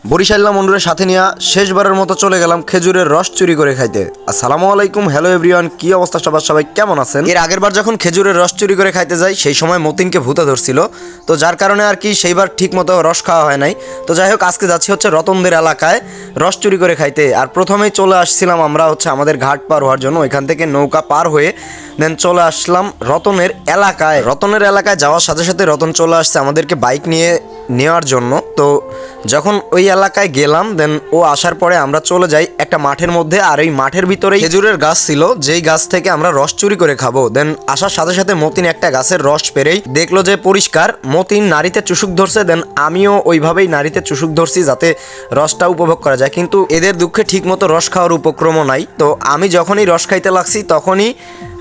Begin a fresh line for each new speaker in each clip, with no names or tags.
বরিশাল্লা মন্ডুরের সাথে নিয়ে শেষবারের মতো চলে গেলাম খেজুরের রস চুরি করে খাইতে। আসসালামু আলাইকুম, হ্যালো এভরিওয়ান, কি অবস্থা সবাই কেমন আছেন? এর আগের বার যখন খেজুরের রস চুরি করে খাইতে যাই সেই সময় মতিনকে ভূতে ধরছিল, তো যার কারণে আর কি সেইবার ঠিক মতো রস খাওয়া হয় নাই। তো যাই হোক, আজকে যাচ্ছি হচ্ছে রতনদের এলাকায় রস চুরি করে খাইতে। আর প্রথমেই চলে আসছিলাম আমরা হচ্ছে আমাদের ঘাট পার হওয়ার জন্য, ওইখান থেকে নৌকা পার হয়ে দেন চলে আসলাম রতনের এলাকায়। রতনের এলাকায় যাওয়ার সাথে সাথে রতন চলে আসছে আমাদেরকে বাইক নিয়ে নেওয়ার জন্য। তো যখন ওই এলাকায় গেলাম দেন ও আসার পরে আমরা চলে যাই একটা মাঠের মধ্যে, আর এই মাঠের ভিতরে খেজুরের গাছ ছিল, যেই গাছ থেকে আমরা রস চুরি করে খাবো। দেন আসার সাথে সাথে মতিন একটা গাছের রস পেরেই দেখলো যে পরিষ্কার, মতিন নারীতে চুষুক ধরছে। দেন আমিও ওইভাবেই নারীতে চুষুক ধরছি যাতে রসটা উপভোগ করা যায়, কিন্তু এদের দুঃখে ঠিক মতো রস খাওয়ার উপক্রমও নাই। তো আমি যখনই রস খাইতে লাগছি তখনই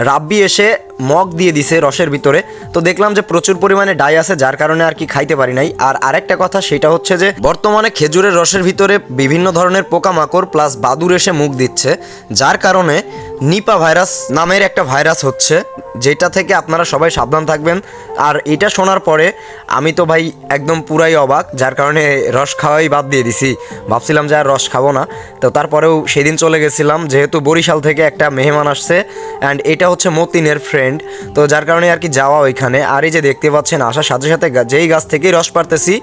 রাব্বি এসে মগ দিয়ে দিছে রসের ভিতরে। তো দেখলাম যে প্রচুর পরিমাণে ডাই আছে, যার কারণে আর কি খাইতে পারি নাই। আর আরেকটা কথা সেটা হচ্ছে যে বর্তমানে খেজুরের রসের ভিতরে বিভিন্ন ধরনের পোকামাকড় প্লাস বাদুর এসে মুখ দিচ্ছে, যার কারণে নিপা ভাইরাস নামের একটা ভাইরাস হচ্ছে, যেটা থেকে আপনারা সবাই সাবধান থাকবেন। আর এটা শোনার পরে আমি তো ভাই একদম পুরাই অবাক, যার কারণে রস খাওয়াই বাদ দিয়ে দিছি। ভাবছিলাম যে আর রস খাবো না। তো তারপরেও সেদিন চলে গেছিলাম, যেহেতু বরিশাল থেকে একটা মেহমান আসছে অ্যান্ড এটা হচ্ছে মতিনের ফ্রেন্ড, তো যার কারণে আর কি যাওয়া ওইখানে। আর এই যে দেখতে পাচ্ছেন আসার সাথে সাথে যেই গাছ থেকেই রস পারতেছি,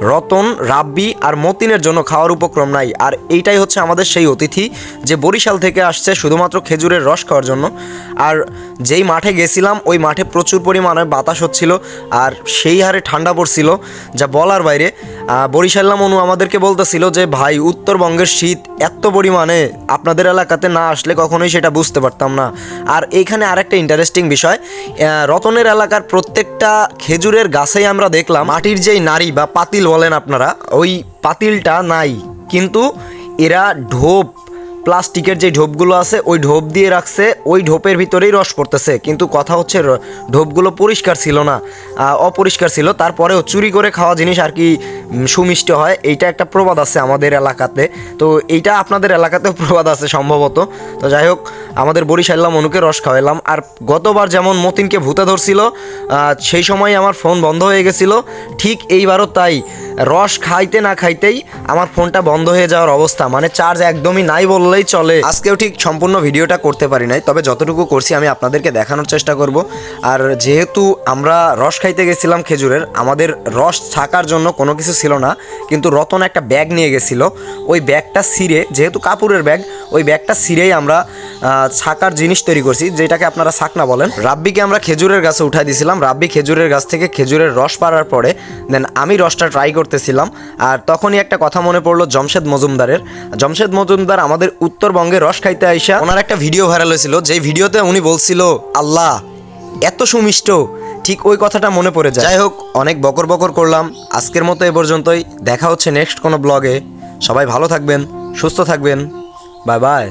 রতন, রাব্বি আর মতিনের জন্য খাওয়ার উপক্রম নাই। আর এইটাই হচ্ছে আমাদের সেই অতিথি যে বরিশাল থেকে আসছে শুধুমাত্র খেজুরের রস খাওয়ার জন্য। আর যেই মাঠে গেছিলাম ওই মাঠে প্রচুর পরিমাণে বাতাস হচ্ছিল আর সেই হারে ঠান্ডা পড়ছিল যা বলার বাইরে। বরিশাল্লা মনু আমাদেরকে বলতেছিল যে ভাই, উত্তরবঙ্গের শীত এত পরিমাণে আপনাদের এলাকাতে না আসলে কখনোই সেটা বুঝতে পারতাম না। আর এইখানে আরেকটা ইন্টারেস্টিং বিষয়, রতনের এলাকার প্রত্যেকটা খেজুরের গাছেই আমরা দেখলাম মাটির যেই নাড়ি বা পাতিল বলেন আপনারা, ওই পাতিলটা নাই, কিন্তু এরা ঢোপ, প্লাস্টিকের যে ঢোপগুলো আছে ওই ঢোপ দিয়ে রাখছে, ওই ঢোপের ভিতরেই রস পড়তেছে। কিন্তু কথা হচ্ছে ঢোপগুলো পরিষ্কার ছিল না, অপরিষ্কার ছিল। তারপরেও চুরি করে খাওয়া জিনিস আর কি সুমিষ্ট হয়, এইটা একটা প্রবাদ আছে আমাদের এলাকাতে। তো এইটা আপনাদের এলাকাতেও প্রবাদ আছে সম্ভবত। তো যাই হোক, আমাদের বরিশাল্লা মনুকে রস খাওয়াইলাম। আর গতবার যেমন মতিনকে ভূতে ধরছিল সেই সময় আমার ফোন বন্ধ হয়ে গেছিল, ঠিক এইবারও তাই। রস খাইতে না খাইতেই আমার ফোনটা বন্ধ হয়ে যাওয়ার অবস্থা, মানে চার্জ একদমই নাই বললেই চলে। আজকেও ঠিক সম্পূর্ণ ভিডিওটা করতে পারি নাই, তবে যতটুকু করছি আমি আপনাদেরকে দেখানোর চেষ্টা করব। আর যেহেতু আমরা রস খাইতে গেছিলাম খেজুরের, আমাদের রস থাকার জন্য কোনো কিছু ছিল না, কিন্তু রতন একটা ব্যাগ নিয়ে গেছিল। ওই ব্যাগটা ছিঁড়ে, যেহেতু কাপড়ের ব্যাগ, ওই ব্যাগটা ছিঁড়েই আমরা ছাকার জিনিস তৈরি করছি, যেটাকে আপনারা ছাকনা বলেন। রাব্বিকে আমরা খেজুরের গাছে উঠাই দিয়েছিলাম। রাব্বি খেজুরের গাছ থেকে খেজুরের রস পাড়ার পরে দেন আমি রসটা ট্রাই করতেছিলাম। আর তখনই একটা কথা মনে পড়লো জমশেদ মজুমদারের। জমশেদ মজুমদার আমাদের উত্তরবঙ্গে রস খাইতে আইসা ওনার একটা ভিডিও ভাইরাল হয়েছিল, যেই ভিডিওতে উনি বলছিল আল্লাহ এত সুমিষ্ট, ঠিক ওই কথাটা মনে পড়ে যায়। যাই হোক, অনেক বকর বকর করলাম, আজকের মতো এ পর্যন্তই। দেখা হচ্ছে নেক্সট কোনো ব্লগে। সবাই ভালো থাকবেন, সুস্থ থাকবেন, বাই বাই।